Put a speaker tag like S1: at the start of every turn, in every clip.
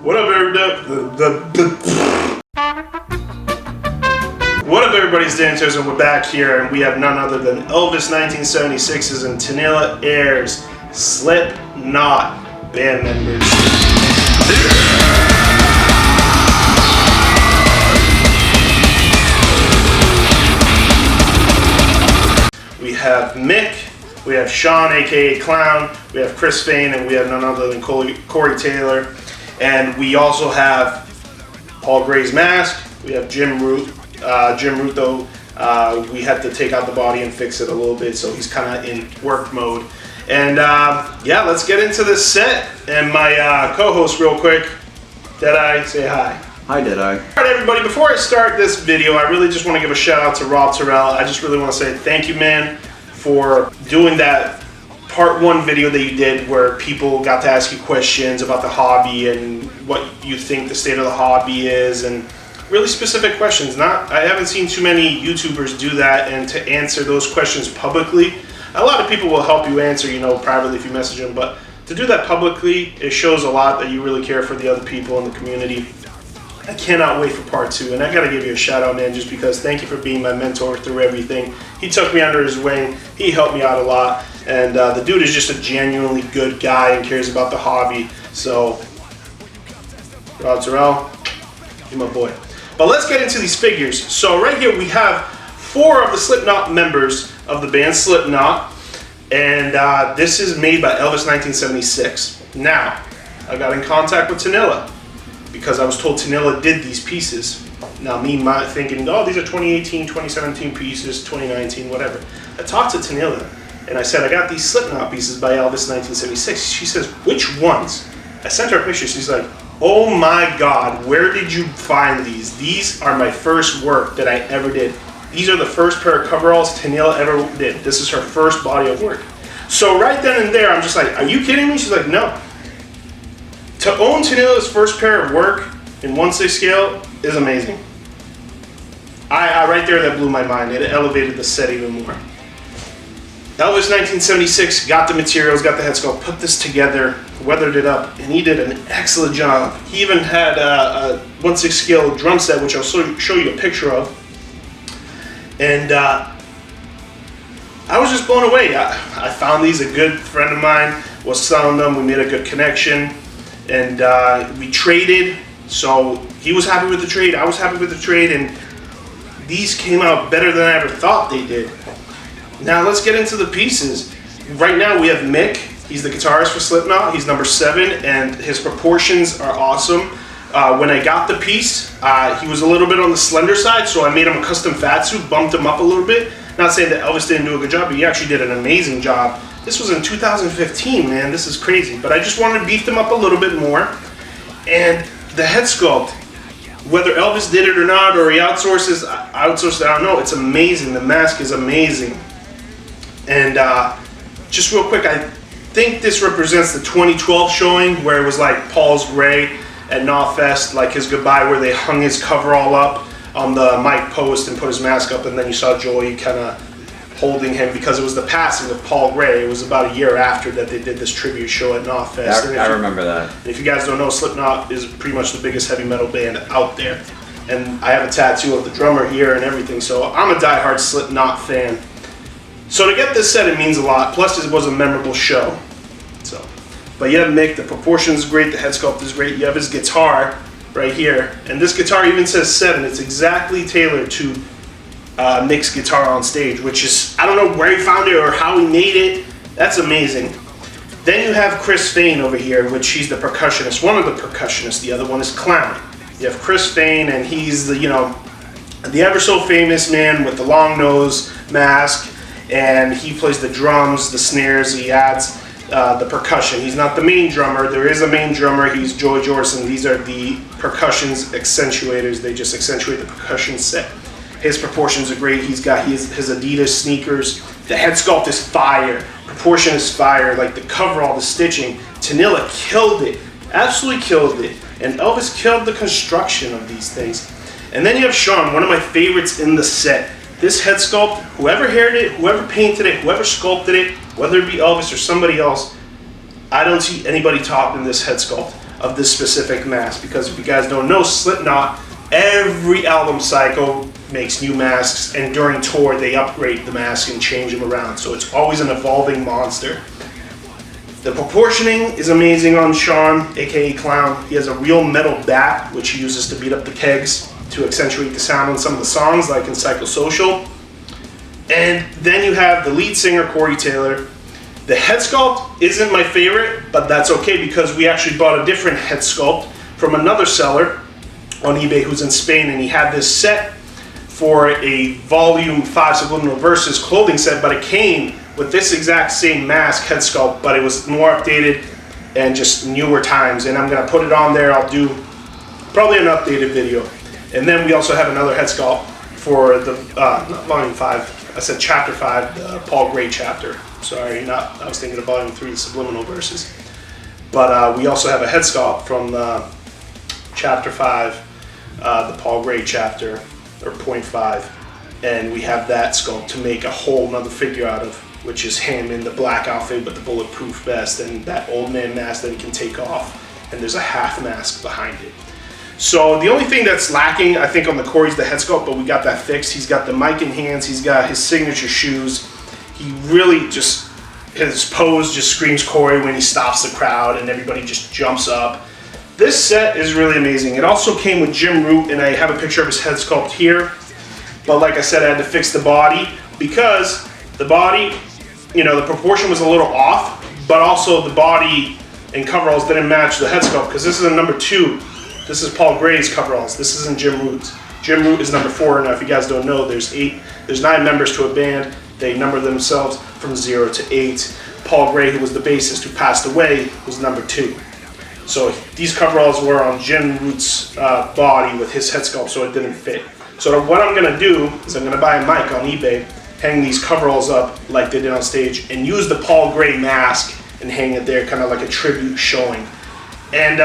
S1: What up, everybody? It's Dan Ters, and we're back here, and we have none other than Elvis1976's and Tinela Ayres, Slipknot band members. We have Mick, we have Sean, aka Clown, we have Chris Fain, and we have none other than Corey Taylor. And we also have Paul Gray's mask. We have Jim Root. Though, we had to take out the body and fix it a little bit, so he's kind of in work mode. And yeah, let's get into this set. And my co-host, real quick, Deadeye, say hi.
S2: Hi, Deadeye.
S1: All right, everybody, before I start this video, I really just want to give a shout out to Rob Terrell. I just really want to say thank you, man, for doing that part 1 video that you did where people got to ask you questions about the hobby and what you think the state of the hobby is, and really specific questions. I haven't seen too many YouTubers do that, and to answer those questions publicly. A lot of people will help you answer, privately if you message them, but to do that publicly, it shows a lot that you really care for the other people in the community. I cannot wait for part 2, and I gotta give you a shout out, man, just because thank you for being my mentor through everything. He took me under his wing, he helped me out a lot, and the dude is just a genuinely good guy and cares about the hobby. So, Rob Terrell, you're my boy. But let's get into these figures. So right here we have 4 of the Slipknot members of the band Slipknot, and this is made by Elvis1976. Now, I got in contact with Tinela, because I was told Tinela did these pieces. Now me thinking, oh, these are 2018, 2017 pieces, 2019, whatever. I talked to Tinela, and I said, I got these Slipknot pieces by Elvis1976. She says, which ones? I sent her a picture. She's like, oh my God, where did you find these? These are my first work that I ever did. These are the first pair of coveralls Tinela ever did. This is her first body of work. So right then and there, I'm just like, are you kidding me? She's like, no. To own Tinela's first pair of work in 1/6 scale is amazing. Right there, that blew my mind. It elevated the set even more. Elvis1976 got the materials, got the head sculpt, put this together, weathered it up, and he did an excellent job. He even had a 1/6 scale drum set, which I'll show you a picture of. And I was just blown away. I found these. A good friend of mine was selling them. We made a good connection. And we traded, so he was happy with the trade, I was happy with the trade, and these came out better than I ever thought they did. Now let's get into the pieces. Right now we have Mick. He's the guitarist for Slipknot. He's number 7, and his proportions are awesome. When I got the piece, he was a little bit on the slender side, so I made him a custom fat suit, bumped him up a little bit. Not saying that Elvis didn't do a good job, but he actually did an amazing job. This was in 2015, man, this is crazy. But I just wanted to beef them up a little bit more. And the head sculpt, whether Elvis did it or not, or he outsourced it, I don't know, it's amazing. The mask is amazing. And just real quick, I think this represents the 2012 showing where it was like Paul's Gray at Knotfest, like his goodbye, where they hung his coverall up on the mic post and put his mask up, and then you saw Joey kind of holding him because it was the passing of Paul Gray. It was about a year after that they did this tribute show at Knotfest.
S2: I remember that.
S1: If you guys don't know, Slipknot is pretty much the biggest heavy metal band out there. And I have a tattoo of the drummer here and everything, so I'm a diehard Slipknot fan. So to get this set, it means a lot. Plus, it was a memorable show. So, but you have Mick, the proportions great, the head sculpt is great. You have his guitar right here, and this guitar even says 7. It's exactly tailored to Mick's guitar on stage, which is, I don't know where he found it or how he made it. That's amazing. Then you have Chris Fain over here, which he's the percussionist, one of the percussionists. The other one is Clown. You have Chris Fain, and he's the, the ever so famous man with the long nose mask, and he plays the drums, the snares, he adds the percussion. He's not the main drummer. There is a main drummer. He's Joey Jordison. These are the percussion's accentuators. They just accentuate the percussion set. His proportions are great. He's got his Adidas sneakers. The head sculpt is fire. Proportion is fire. Like the coverall, the stitching. Tinela killed it. Absolutely killed it. And Elvis killed the construction of these things. And then you have Sean, one of my favorites in the set. This head sculpt, whoever haired it, whoever painted it, whoever sculpted it, whether it be Elvis or somebody else, I don't see anybody topping this head sculpt. of this specific mask, because if you guys don't know, Slipknot, every album cycle makes new masks, and during tour they upgrade the mask and change them around, so it's always an evolving monster. The proportioning is amazing on Sean, aka Clown. He has a real metal bat, which he uses to beat up the kegs to accentuate the sound on some of the songs, like in Psychosocial. And then you have the lead singer, Corey Taylor. The head sculpt isn't my favorite, but that's okay, because we actually bought a different head sculpt from another seller on eBay who's in Spain, and he had this set for a Volume 5 Subliminal Verses clothing set, but it came with this exact same mask head sculpt, but it was more updated and just newer times, and I'm gonna put it on there. I'll do probably an updated video. And then we also have another head sculpt for the not Volume 5, I said Chapter 5, the Paul Gray chapter. Sorry, I was thinking of Volume 3, the Subliminal Verses. But we also have a head sculpt from Chapter 5, the Paul Gray chapter, or Point 5, and we have that sculpt to make a whole nother figure out of, which is him in the black outfit with the bulletproof vest and that old man mask that he can take off, and there's a half mask behind it. So the only thing that's lacking, I think, on the Corey's the head sculpt, but we got that fixed. He's got the mic in hands, he's got his signature shoes. He really just, his pose just screams Corey when he stops the crowd and everybody just jumps up. This set is really amazing. It also came with Jim Root, and I have a picture of his head sculpt here. But like I said, I had to fix the body, because the body, you know, the proportion was a little off, but also the body and coveralls didn't match the head sculpt, because this is a number 2. This is Paul Gray's coveralls. This isn't Jim Root's. Jim Root is number 4. Now, if you guys don't know, there's 9 members to a band. They number themselves from 0 to 8. Paul Gray, who was the bassist who passed away, was number 2. So these coveralls were on Jim Root's body with his head sculpt, so it didn't fit. So what I'm gonna do is I'm gonna buy a mic on eBay, hang these coveralls up like they did on stage, and use the Paul Gray mask and hang it there, kind of like a tribute showing. And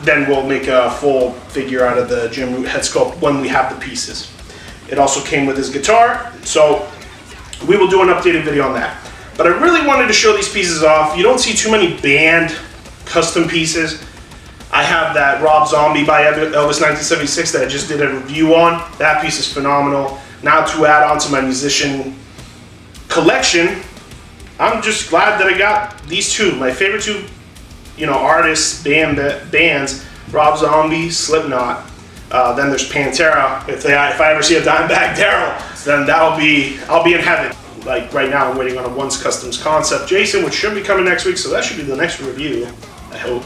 S1: then we'll make a full figure out of the Jim Root head sculpt when we have the pieces. It also came with his guitar, so we will do an updated video on that. But I really wanted to show these pieces off. You don't see too many band custom pieces. I have that Rob Zombie by Elvis1976 that I just did a review on. That piece is phenomenal. Now, to add on to my musician collection, I'm just glad that I got these two. My favorite two, you know, artists, bands, Rob Zombie, Slipknot. Then there's Pantera. If I ever see a Dimebag Darrell, then I'll be in heaven. Like right now, I'm waiting on a Once Customs concept Jason, which should be coming next week, so that should be the next review, I hope.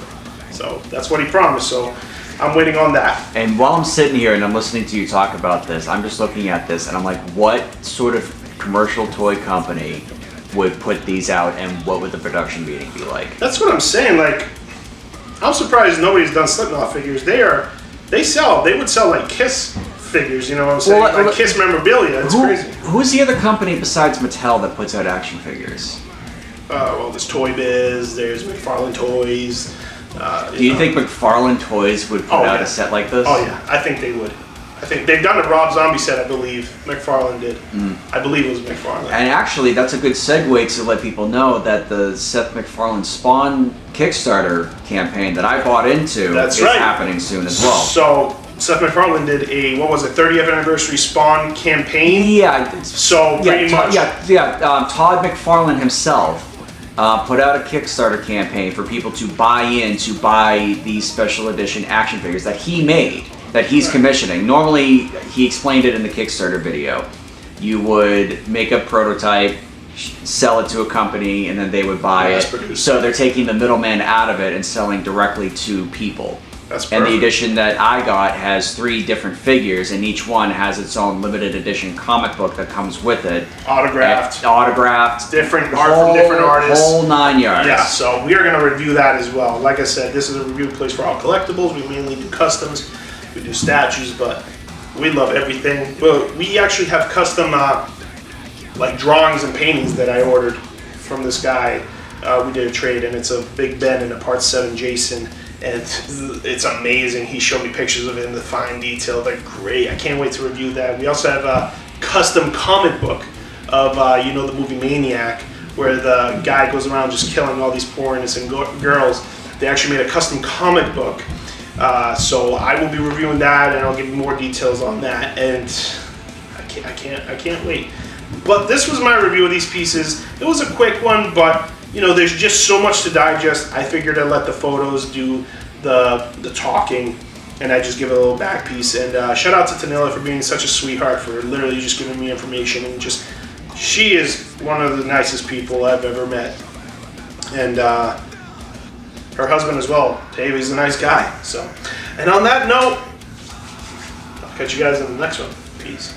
S1: So that's what he promised, so I'm waiting on that.
S2: And while I'm sitting here and I'm listening to you talk about this, I'm just looking at this and I'm like, what sort of commercial toy company would put these out, and what would the production meeting be like? That's
S1: what I'm saying. Like, I'm surprised nobody's done Slipknot figures. They would sell like Kiss figures, you know what I'm saying? Like Kiss memorabilia. It's crazy.
S2: Who's the other company besides Mattel that puts out action figures?
S1: Well, there's Toy Biz, there's McFarlane Toys.
S2: Do you think McFarlane Toys would put out a set like this?
S1: Oh yeah, I think they would. I think they've done a Rob Zombie set, I believe. McFarlane did. I believe it was McFarlane.
S2: And actually, that's a good segue to let people know that the Seth MacFarlane Spawn Kickstarter campaign that I bought into is happening soon as well.
S1: So Seth MacFarlane did a, what was it, 30th anniversary Spawn campaign?
S2: Yeah.
S1: So pretty much.
S2: Todd McFarlane himself put out a Kickstarter campaign for people to buy these special edition action figures that he made, that he's commissioning. Normally, he explained it in the Kickstarter video. You would make a prototype, sell it to a company, and then they would buy it. So they're taking the middleman out of it and selling directly to people. And the edition that I got has 3 different figures, and each one has its own limited edition comic book that comes with it.
S1: Autographed.
S2: Different
S1: art from different artists.
S2: Whole 9 yards.
S1: Yeah, so we are going to review that as well. Like I said, this is a review place for all collectibles. We mainly do customs. We do statues, but we love everything. Well, we actually have custom like drawings and paintings that I ordered from this guy. We did a trade, and it's a Big Ben and a Part 7 Jason. And it's amazing. He showed me pictures of it in the fine detail. They're great. I can't wait to review that. We also have a custom comic book of, you know, the movie Maniac, where the guy goes around just killing all these poor innocent girls. They actually made a custom comic book. So I will be reviewing that, and I'll give you more details on that. And I can't wait. But this was my review of these pieces. It was a quick one, but you know, there's just so much to digest. I figured I'd let the photos do the talking, and I just give it a little back piece. And shout out to Tinela for being such a sweetheart, for literally just giving me information, and just, she is one of the nicest people I've ever met. And her husband as well, Dave, he's a nice guy. So, and on that note, I'll catch you guys in the next one. Peace.